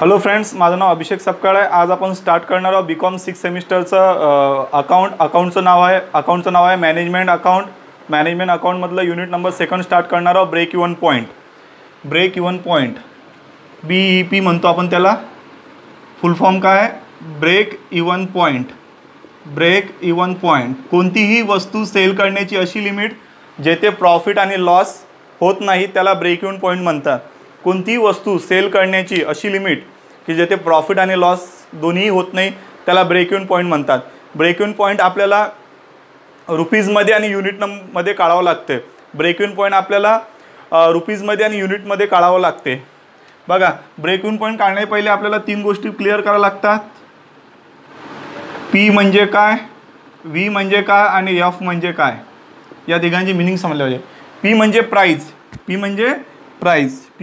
Hello friends, माझं नाव अभिषेक सपकाळ आहे। आज आपण स्टार्ट करणार आहोत बीकॉम 6 सेमिस्टरचं अकाउंटचं नाव आहे मॅनेजमेंट अकाउंट मधलं युनिट नंबर 2 स्टार्ट करणार आहोत। ब्रेक इवन पॉइंट BEP म्हणतो आपण त्याला। फुल फॉर्म काय आहे? ब्रेक इवन पॉइंट कोणतीही वस्तू सेल करण्याची अशी लिमिट जेथे प्रॉफिट आणि लॉस होत नाही त्याला ब्रेक इवन पॉइंट म्हणतात। कोणतीही वस्तू सेल करण्याची अशी लिमिट की जेथे प्रॉफिट आणि लॉस दोन्ही होत नाही त्याला ब्रेक इवन पॉइंट म्हणतात। ब्रेक इवन पॉइंट आपल्याला रुपीजमध्ये आणि युनिटमध्ये काढावं लागते। ब्रेक इवन पॉइंट आपल्याला रुपीजमध्ये आणि युनिटमध्ये काढावं लागते। बघा, ब्रेक इवन पॉइंट काढण्याच्या पहिले आपल्याला 3 गोष्टी क्लिअर कराव्या लागतात। P म्हणजे काय, V म्हणजे काय आणि F म्हणजे काय, या तिघांची मीनिंग समजले पाहिजे। P म्हणजे प्राइस, P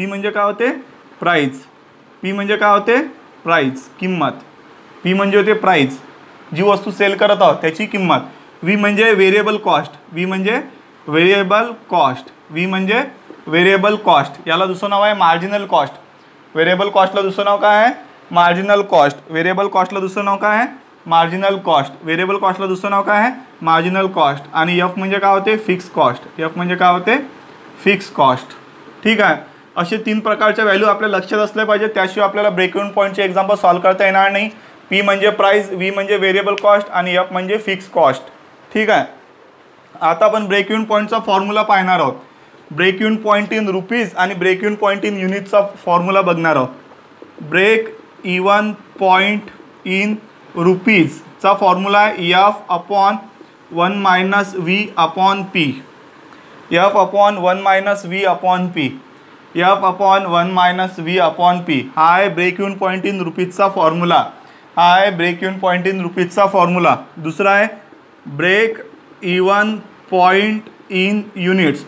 म्हणजे काय होते? प्राइस, किंमत। P म्हणजे होते प्राइस, जी वस्तू सेल करत आहोत त्याची किंमत। V म्हणजे व्हेरिएबल कॉस्ट, याला दुसरं नाव आहे मार्जिनल कॉस्ट। व्हेरिएबल कॉस्टला दुसरं नाव काय आहे? Marginal cost. आणि F म्हणजे काय होते? Fix cost. ठीक आहे, असे 3 प्रकारच्या व्हॅल्यू आपल्या लक्षात असल्या पाहिजे, त्याशिवाय आपल्याला ब्रेक इवन पॉइंटचे एक्झाम्पल सॉल्व करता येणार नाही। P म्हणजे प्राइस, V म्हणजे व्हेरिएबल कॉस्ट आणि F म्हणजे फिक्स कॉस्ट। ठीक आहे, आता आपण ब्रेक इवन पॉइंटचा फॉर्म्युला पाहणार आहोत। Break even point in rupees आणि ब्रेक इवन पॉइंट इन युनिटचा फॉर्म्युला बघणार आहोत। ब्रेक इवन पॉइंट इन रुपीजचा फॉर्म्युला आहे F/1 - V अपॉन P। हा आहे ब्रेक इवन पॉइंट इन रुपीजचा फॉर्म्युला। दुसरा आहे break even point in units.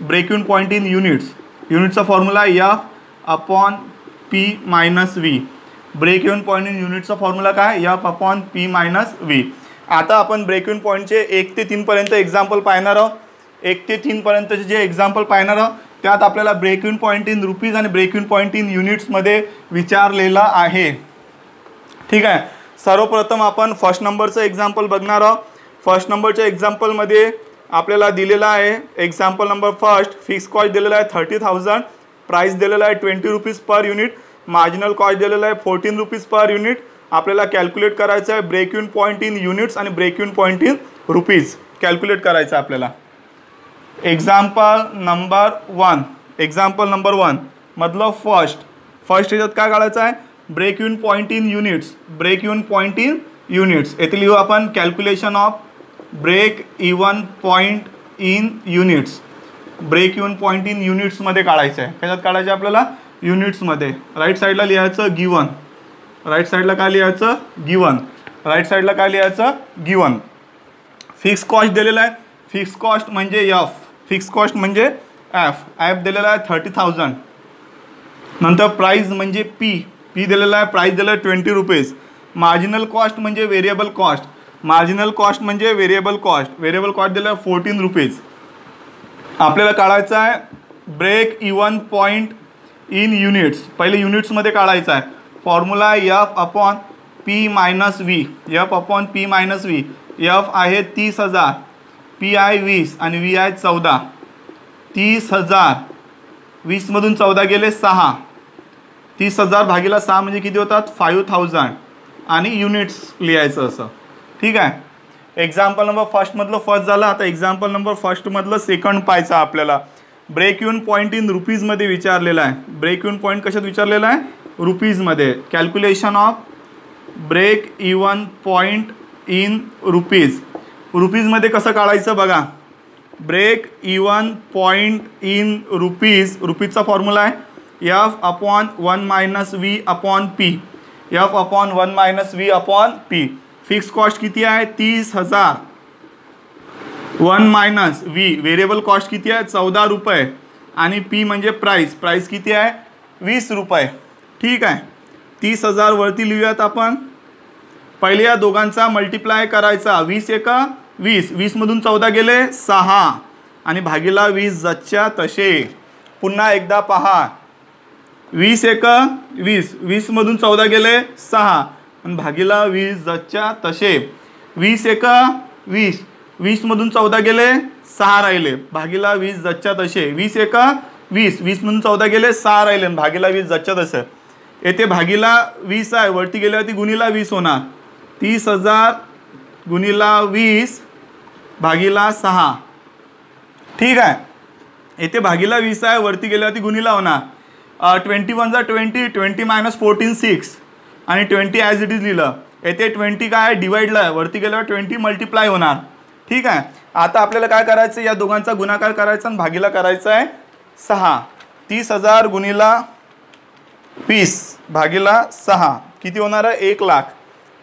युनिट्सचा formula F/P - V। Break even point in युनिटचा फॉर्म्युला काय? F/P - V। आता आपण ब्रेक इवन पॉइंटचे 1 ते 3 पर्यंत एक्झाम्पल पाहणार आहोत। 1 ते 3 पर्यंतचे जे एक्झाम्पल पाहणार आहोत त्यात आपल्याला break even point in rupees आणि ब्रेक इवन पॉइंट इन युनिट्समध्ये विचारलेला आहे। ठीक आहे, सर्वप्रथम आपण फर्स्ट नंबरचं एक्झाम्पल बघणार आहोत। फर्स्ट नंबरच्या एक्झाम्पलमध्ये आपल्याला दिलेला आहे example number first. Fix cost दिलेला आहे 30,000, प्राइस दिलेला आहे 20 rupees per unit, marginal cost दिलेला आहे 14 रुपीज पर युनिट। आपल्याला कॅल्क्युलेट करायचं आहे break even point in units आणि break even point in rupees calculate करायचं आहे आपल्याला। एक्झाम्पल नंबर 1 मधलं फर्स्ट याच्यात काय काढायचं आहे? Break even point in units. येथे लिहू आपण calculation of break even point in units. Break even point in युनिट्समध्ये काढायचं आहे। कशात काढायचं आहे आपल्याला? युनिट्समध्ये। राईट साईडला लिहायचं गिवन, राईट साईडला काय लिहायचं? गिवन। फिक्स कॉस्ट दिलेला आहे, फिक्स कॉस्ट म्हणजे F दिलेला आहे 30,000। नंतर प्राइस म्हणजे P दिलेला आहे, प्राइस दिलेला आहे 20 रुपीज। मार्जिनल कॉस्ट म्हणजे व्हेरिएबल कॉस्ट दिलेला आहे 14 रुपीज। आपल्याला काढायचं आहे break even point in units. पहिले युनिट्समध्ये काढायचं आहे। Formula F/P - V। F आहे 30,000, P आहे 20 आणि V आहे 14। 30,000 20 मधून 14 गेले 6, 30,000 भागीला 6 म्हणजे किती होतात? 5,000 आणि युनिट्स लिहायचं असं। ठीक आहे, एक्झाम्पल नंबर फर्स्ट मधलं फर्स्ट झालं। आता एक्झाम्पल नंबर फर्स्ट मधलं सेकंड पाहायचं आपल्याला। ब्रेक इवन पॉइंट इन रुपीजमध्ये विचारलेला आहे। ब्रेक इवन पॉइंट कशात विचारलेला आहे? रुपीजमध्ये। Calculation of break even point in रुपीजमध्ये कसं काढायचं बघा। ब्रेक इवन पॉइंट इन रुपीजचा फॉर्म्युला आहे F/1 - V upon P। Fix cost किती आहे? 30,000। 1 - V व्हेरिएबल कॉस्ट किती आहे? 14 रुपये आणि P म्हणजे प्राइस किती आहे? 20 रुपये। ठीक आहे, 30,000 वरती लिहूयात आपण। पहिले या दोघांचा मल्टिप्लाय करायचा। 20 एका 20 मधून 14 गेले 6 आणि भागीला 20 जच्या तसे। पुन्हा एकदा पहा, 20 एका 20, 20मधून 14 गेले 6 आणि भागीला 20 जच्या तसे. 20 एका 20, 20मधून 14 गेले 6 राहिले भागीला 20 जच्या तसे. 20 एका 20, 20मधून 14 गेले 6 राहिले भागीला 20 जच्या तसे. येथे भागीला 20 आहे, वरती गेल्यावरती गुणीला 20 होणार. 30,000 गुणीला 20 भागीला 6. ठीक आहे. येथे भागीला 20 आहे, वरती गेल्यावरती गुणीला होणार. 21 जा 20, 20 मायनस 14 6 आणि 20 ॲज इट इज लिहिलं. येथे 20 काय आहे, डिवाइडला आहे, वरती गेल्यावर 20 मल्टिप्लाय होणार. ठीक आहे. आता आपल्याला काय करायचं, या दोघांचा गुणाकार करायचा आणि भागीला करायचा आहे 6. 30,000 गुणीला 20 भागीला 6 किती होणार आहे, 1 लाख.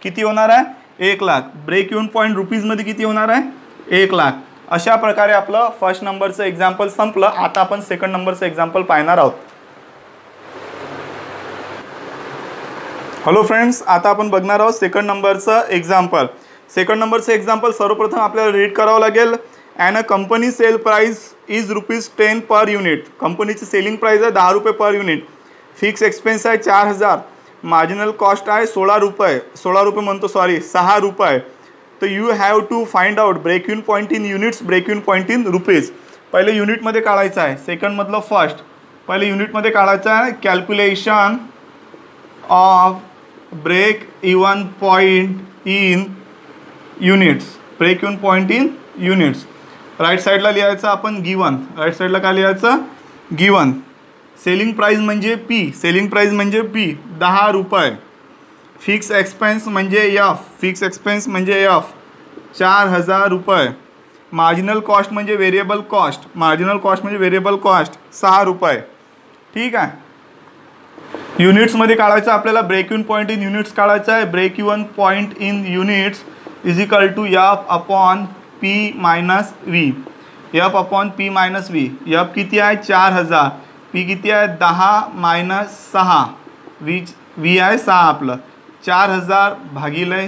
किती होणार आहे, 1 लाख. ब्रेक इव्हन पॉईंट रुपीजमध्ये किती होणार आहे, 1 लाख. अशा प्रकारे आपलं फर्स्ट नंबरचं एक्झाम्पल संपलं. आता आपण सेकंड नंबरचं एक्झाम्पल पाहणार आहोत. हॅलो फ्रेंड्स, आता आपण बघणार आहोत सेकंड नंबरचं एक्झाम्पल. सेकंड नंबरचं एक्झाम्पल सर्वप्रथम आपल्याला रीड करावं लागेल. And a company sell price is ₹10 per unit. कंपनीची सेलिंग प्राइस आहे 10 रुपये पर युनिट. फिक्स एक्सपेन्स आहे 4,000. मार्जिनल कॉस्ट आहे 16 रुपये. 16 रुपये म्हणतो, सॉरी 6 रुपये. तर you have to find out break even point in units, break even point in rupees. पहिले युनिटमध्ये काढायचं आहे, सेकंडमधलं फर्स्ट. पहिले युनिटमध्ये काढायचं आहे. Calculation of break even point in units, break even point in units. Right साईडला लिहायचं आपण गिवन. राईट साईडला काय लिहायचं, गिवन. सेलिंग प्राइस म्हणजे पी, सेलिंग प्राइस म्हणजे पी 10 रुपये. फिक्स एक्सपेन्स म्हणजे एफ, फिक्स एक्सपेन्स म्हणजे एफ 4,000 रुपये. मार्जिनल कॉस्ट म्हणजे व्हेरिएबल कॉस्ट, मार्जिनल कॉस्ट म्हणजे व्हेरिएबल कॉस्ट 6 रुपये. ठीक आहे. युनिट्समध्ये काढायचं आपल्याला break even point in units काढायचं आहे. Break even point in units is equal to F upon P minus V. F upon P minus V. F किती आहे 4,000, पी किती आहे 10 मायनस 6, व्ही आहे 6 आपलं. 4,000 भागिले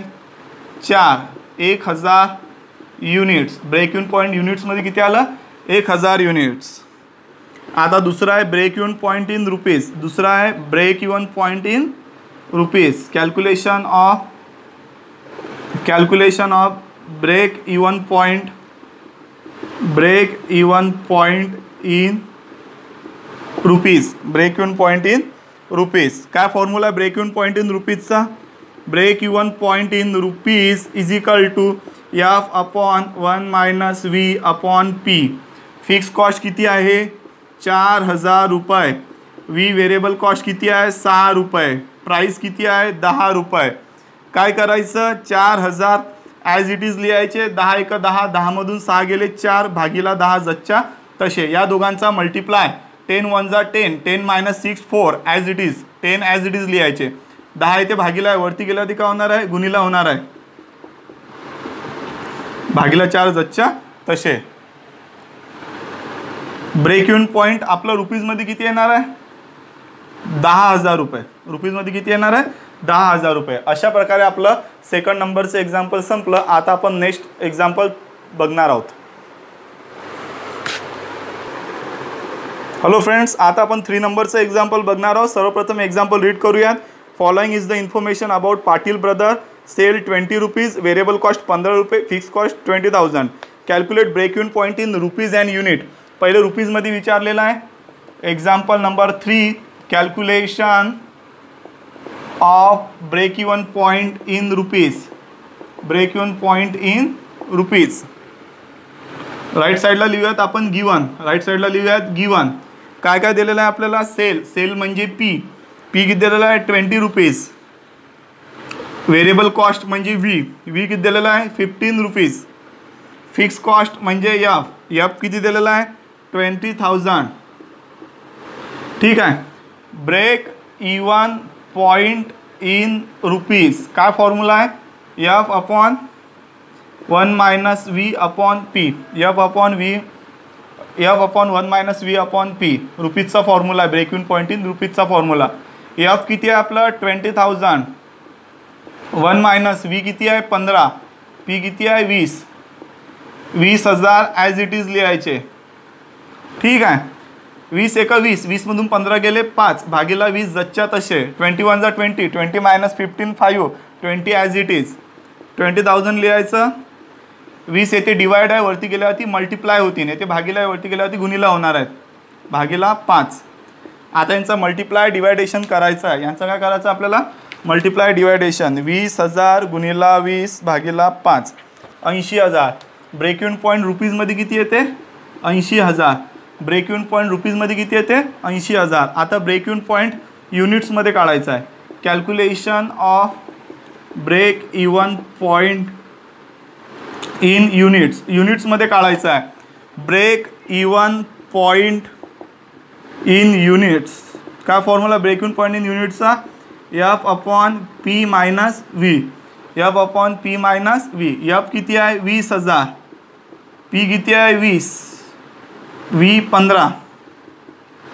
4, 1,000 युनिट्स. ब्रेक इव्हन पॉईंट युनिट्समध्ये किती आलं, 1,000 युनिट्स. आता दुसरा आहे break even point in rupees. दुसरा आहे break even point in rupees. Calculation of break even point, break even point in rupees, break even point in rupees. काय फॉर्म्युला आहे ब्रेक इव्हन पॉईंट इन रुपीजचा, break even point in rupees is equal to F upon 1 minus V upon P. Fix cost किती आहे 4,000 रुपये. V variable cost किती आहे 6 रुपये. Price किती आहे 10 रुपये. काय करायचं 4,000 ॲज इट इज लिहायचे. 10 एका 10, 10मधून 6 गेले 4 भागीला 10 जच्या तसे. या दोघांचा मल्टिप्लाय 10 1 जा 10, 10 minus 6 4 as it is, 10 as it is लिहायचे. 10 इथे भागीला आहे, वरती गेला ती काय होणार आहे गुणीला होणार आहे. भागीला 4 जच्या तसे. ब्रेक इव्हन पॉईंट आपलं रुपीजमध्ये किती येणार आहे 10,000 रुपये. रुपीजमध्ये किती येणार आहे 10,000 रुपये. अशा प्रकारे आपलं सेकंड नंबरचं एक्झाम्पल संपलं. आता आपण नेक्स्ट एक्झाम्पल बघणार आहोत. हॅलो फ्रेंड्स, आता आपण 3 नंबरचं एक्झाम्पल बघणार आहोत. सर्वप्रथम एक्झाम्पल रीड करूयात. Following is the information about Patil brother. Sell 20 rupees, variable cost 15 रुपये, fix cost 20,000. Calculate break even point in rupees and unit. पहिले रुपीजमध्ये विचारलेलं आहे. Example number 3, calculation of break even point in rupees, break even point in rupees. Right साईडला लिहूयात आपण given. Right साईडला लिहूयात गिवन. काय काय दिलेलं आहे आपल्याला, सेल, सेल म्हणजे पी, पी किती दिलेला आहे 20 रुपीज. व्हेरिएबल कॉस्ट म्हणजे व्ही, व्ही किती दिलेला आहे 15 रुपीज. फिक्स कॉस्ट म्हणजे एफ, एफ किती दिलेला आहे 20,000. ठीक आहे. Break even point in rupees. काय फॉर्म्युला आहे F upon 1 minus V upon P. F upon V, F upon 1 minus V upon P रुपीजचा फॉर्म्युला आहे. ब्रेक इव्हन पॉईंट इन रुपीजचा फॉर्म्युला. एफ किती आहे आपलं 20,000, 1 मायनस व्ही किती आहे 15, पी किती आहे 20,000 ॲज इट इज लिहायचे. ठीक आहे. 20 एका 20, 20मधून 15 गेले 5 भागीला 20 जच्च्या तसे. 21 जा 20, 20 मायनस 15 5, 20 ॲज इट इज. 20,000 लिहायचं. 20 येथे डिवाइड आहे, वरती गेल्यावरती मल्टिप्लाय होतील, येथे भागीला आहे, वरती गेल्यावरती गुणिला होणार आहेत, भागीला 5. आता यांचा मल्टिप्लाय डिवायडेशन करायचं आहे. यांचं काय करायचं आपल्याला? Multiply deviation. 20,000 गुणिला 20 भागीला 5, 80,000. ब्रेक इव्हन पॉईंट रुपीजमध्ये किती येते? 80,000. ब्रेक इव्हन पॉईंट रुपीजमध्ये किती येते? 80,000. आता ब्रेक इव्हन पॉईंट युनिट्समध्ये काढायचा आहे. Calculation of break even point in units, युनिट्समध्ये काढायचं आहे. Break even point in units. काय formula break even point in युनिट्सचा? F upon P minus V. F upon P minus V. F किती आहे? 20,000. पी किती आहे? 20. व्ही 15.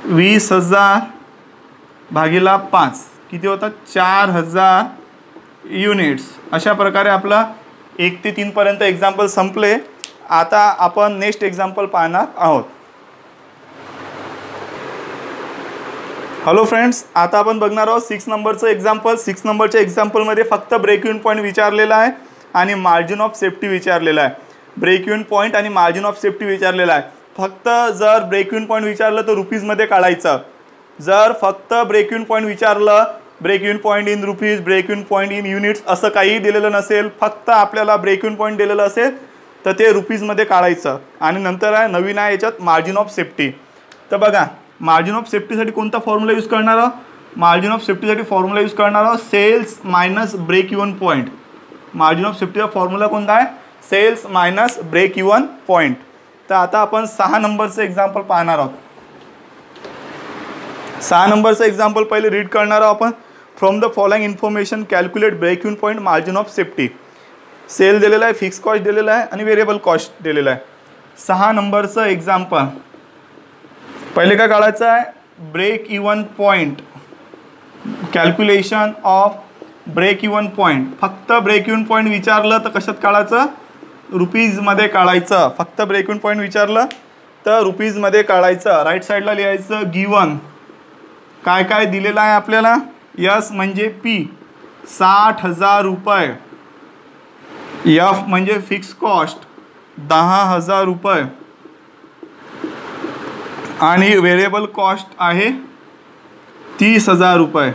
20,000 भागीला 5 किती होतात? 4,000 युनिट्स. अशा प्रकारे आपला 1 ते 3 पर्यंत एक्झाम्पल संपले. आता आपण नेक्स्ट एक्झाम्पल पाहणार आहोत. हॅलो फ्रेंड्स, आता आपण बघणार आहोत 6 नंबरचं एक्झाम्पल. 6 नंबरच्या एक्झाम्पलमध्ये फक्त ब्रेक इव्हन पॉईंट विचारलेला आहे आणि मार्जिन ऑफ सेफ्टी विचारलेला आहे. ब्रेक इव्हन पॉईंट आणि मार्जिन ऑफ सेफ्टी विचारलेला आहे. फक्त जर ब्रेक इव्हन पॉईंट विचारलं तर रुपीजमध्ये काढायचं. जर फक्त ब्रेक इव्हन पॉईंट विचारलं, break even point in rupees, break even point in units असं काही दिलेलं नसेल, फक्त आपल्याला ब्रेक इव्हन पॉईंट दिलेलं असेल तर ते रुपीजमध्ये काढायचं. आणि नंतर आहे नवीन आहे याच्यात मार्जिन ऑफ सेफ्टी. तर बघा, मार्जिन ऑफ सेफ्टीसाठी कोणता फॉर्म्युला यूज करणार आहोत? मार्जिन ऑफ सेफ्टीसाठी फॉर्म्युला यूज करणार आहोत sales minus break even point. Margin of सेफ्टीचा फॉर्म्युला कोणता आहे? Sales minus break even point. तर आता आपण 6 नंबरचं एक्झाम्पल पाहणार आहोत. 6 नंबरचं एक्झाम्पल पहिले रीड करणार आहोत आपण. From the following information calculate break even point margin of safety. Sale दिलेला आहे, फिक्स कॉस्ट दिलेला आहे आणि व्हेरिएबल कॉस्ट दिलेला आहे. 6 नंबरचं एक्झाम्पल पहिले काय काढायचं आहे? Break even point. Calculation of break even point. फक्त ब्रेक इव्हन पॉईंट विचारलं तर कशात काढायचं? रुपीजमध्ये काढायचं. फक्त ब्रेक इव्हन पॉईंट विचारलं तर रुपीजमध्ये काढायचं. राईट साईडला लिहायचं गिवन. काय काय दिलेलं आहे आपल्याला? यस म्हणजे पी 60,000 रुपये. एफ म्हणजे फिक्स कॉस्ट 10,000 रुपये आणि व्हेरिएबल कॉस्ट आहे 30,000 रुपये.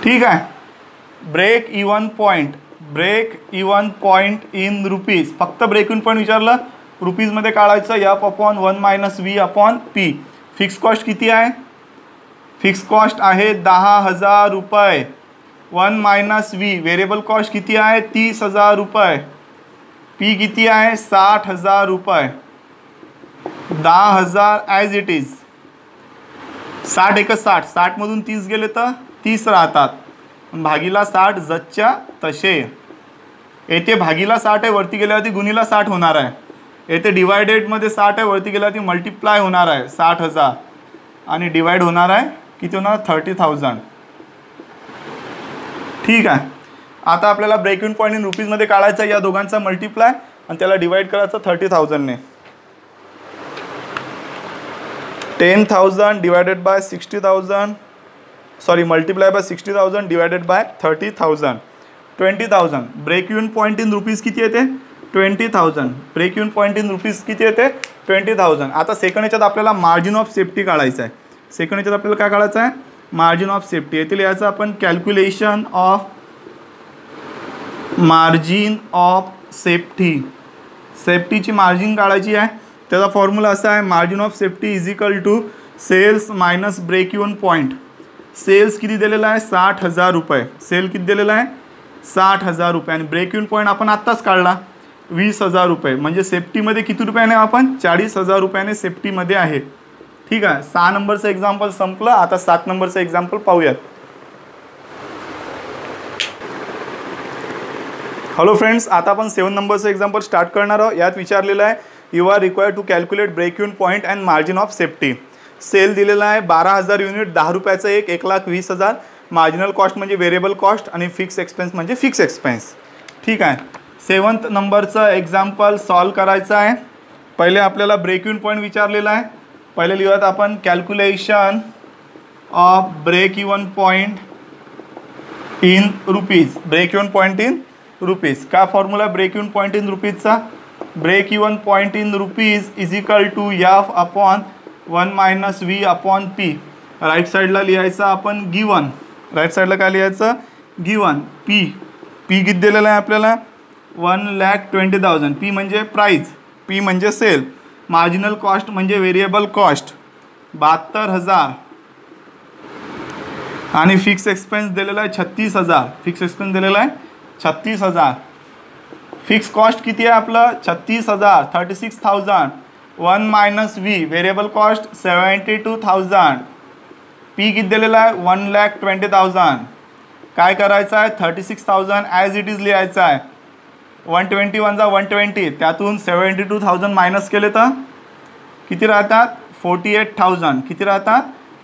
ठीक आहे. Break even point. Break even point in rupees. फक्त ब्रेक इव्हन पॉईंट विचारलं रुपीजमध्ये काढायचं. F upon 1 minus V upon P. Fix cost किती आहे? फिक्स कॉस्ट आहे 10,000 रुपये. 1 मायनस व्ही. व्हेरिएबल कॉस्ट किती आहे? 30,000 रुपये. पी किती आहे? 60,000 रुपये. 10,000 ॲज इट इज. 60 एक 60. 60मधून 30 गेले तर 30 राहतात. भागीला 60 जच्च्या तसे. येथे भागीला 60 आहे, वरती गेल्यावरती गुणीला 60 होणार आहे. येथे डिवायडेडमध्ये 60 आहे, वरती गेल्यावरती मल्टिप्लाय होणार आहे 60,000 आणि डिवाइड होणार आहे किती होणार? 30,000. ठीक आहे. आता आपल्याला ब्रेक इव्हन पॉईंट इन रुपीजमध्ये काढायचा या दोघांचा मल्टिप्लाय आणि त्याला डिवाइड करायचं 30,000ने. 10,000 divided by 60,000, sorry multiply by 60,000 divided by 30,000. 20,000. Break even point in rupees किती येते? 20,000. Break even point in rupees किती येते? 20,000. आता सेकंड याच्यात आपल्याला मार्जिन ऑफ सेफ्टी काढायचं आहे. सेकंड याच्यात आपल्याला काय काढायचं आहे? Margin of safety. येथे लिहायचं आपण calculation of margin of safety. सेफ्टीची मार्जिन काढायची आहे. त्याचा फॉर्म्युला असा आहे margin of safety is equal to sales minus break even point. Sales किती दिलेला आहे? 60,000 रुपये. सेल किती दिलेला आहे? 60,000 रुपये. आणि ब्रेक इव्हन पॉईंट आपण आत्ताच काढला 20,000 रुपये. म्हणजे सेफ्टीमध्ये किती रुपयाने आपण? 40,000 रुपयाने सेफ्टीमध्ये आहे. ठीक आहे. 6 नंबरचं एक्झाम्पल संपलं. आता 7 नंबरचं एक्झाम्पल पाहूयात. हॅलो फ्रेंड्स, आता आपण 7 नंबरचं एक्झाम्पल स्टार्ट करणार आहोत. यात विचारलेलं आहे you are required to calculate break even point and margin of safety. Sale दिलेला आहे 12,000 युनिट, 10 रुपयाचं एक, 1,20,000. मार्जिनल कॉस्ट म्हणजे व्हेरिएबल कॉस्ट आणि फिक्स एक्सपेन्स म्हणजे फिक्स एक्सपेन्स. ठीक आहे. 7 नंबरचं एक्झाम्पल सॉल्व करायचं आहे. पहिले आपल्याला ब्रेक इव्हन पॉईंट विचारलेला आहे. पहिले लिहूयात आपण calculation of break even point in rupees. Break even point in rupees. काय formula break even point in रुपीजचा? Break even point in rupees is equal to F upon 1 minus V upon P. Right साईडला लिहायचं आपण given. Right साईडला काय लिहायचं? Given. P किती दिलेलं आहे आपल्याला? 1,20,000. पी म्हणजे प्राईज, पी म्हणजे सेल. मार्जिनल कॉस्ट म्हणजे व्हेरिएबल कॉस्ट 72,000 आणि फिक्स एक्सपेन्स दिलेला आहे 36,000. फिक्स एक्सपेन्स दिलेला आहे 36,000. फिक्स कॉस्ट किती आहे आपलं? 36,000, 36,000. 1 minus V variable cost 72,000. P किती दिलेला आहे? 1,20,000. काय करायचं आहे? 36,000 ॲज इट इज लिहायचं आहे. 121 120, त्यातून 72,000 मायनस केले तर किती राहतात? 48,000. किती राहतात?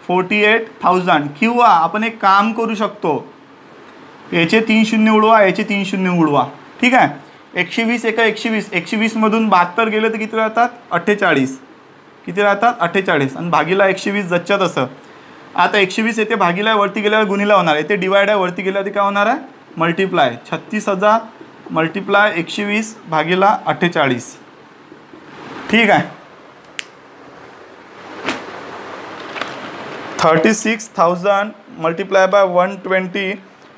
48,000. किंवा आपण एक काम करू शकतो, याचे 3 शून्य उडवा, याचे 3 शून्य उडवा. ठीक आहे. 120 एका 120, 120 मधून 72 गेले तर किती राहतात? 48. किती राहतात? 48. आणि भागीला 120 जच्च्या तसं. आता 120 येथे भागीला वरती गेल्यावर गुणीला होणार. येथे डिवाइड आहे, वरती गेल्यावर काय होणार आहे? मल्टिप्लाय. 36,000 मल्टिप्लाय 120 भागीला 48. ठीक आहे. 36,000 multiply by 120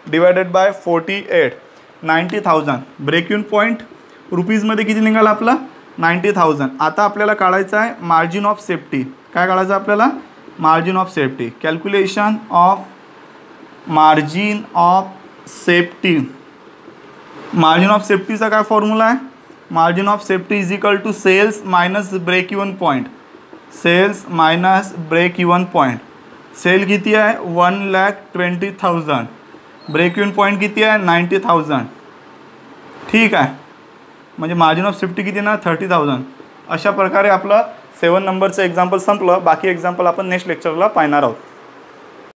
divided by 48, 90,000. Break even point रुपीजमध्ये किती निघाला आपला? 90,000. आता आपल्याला काढायचं आहे मार्जिन ऑफ सेफ्टी. काय काढायचं आपल्याला? Margin of safety. Calculation of margin of safety. Margin of सेफ्टीचा काय फॉर्म्युला आहे? Margin of safety is equal to sales minus break even point. Sales minus break even point. Sale किती आहे? 1,20,000. Break even point किती आहे? 90,000. ठीक आहे. म्हणजे मार्जिन ऑफ सेफ्टी किती ना? 30,000. अशा प्रकारे आपलं 7 नंबरचं एक्झाम्पल संपलं. बाकी एक्झाम्पल आपण नेक्स्ट लेक्चरला पाहणार आहोत.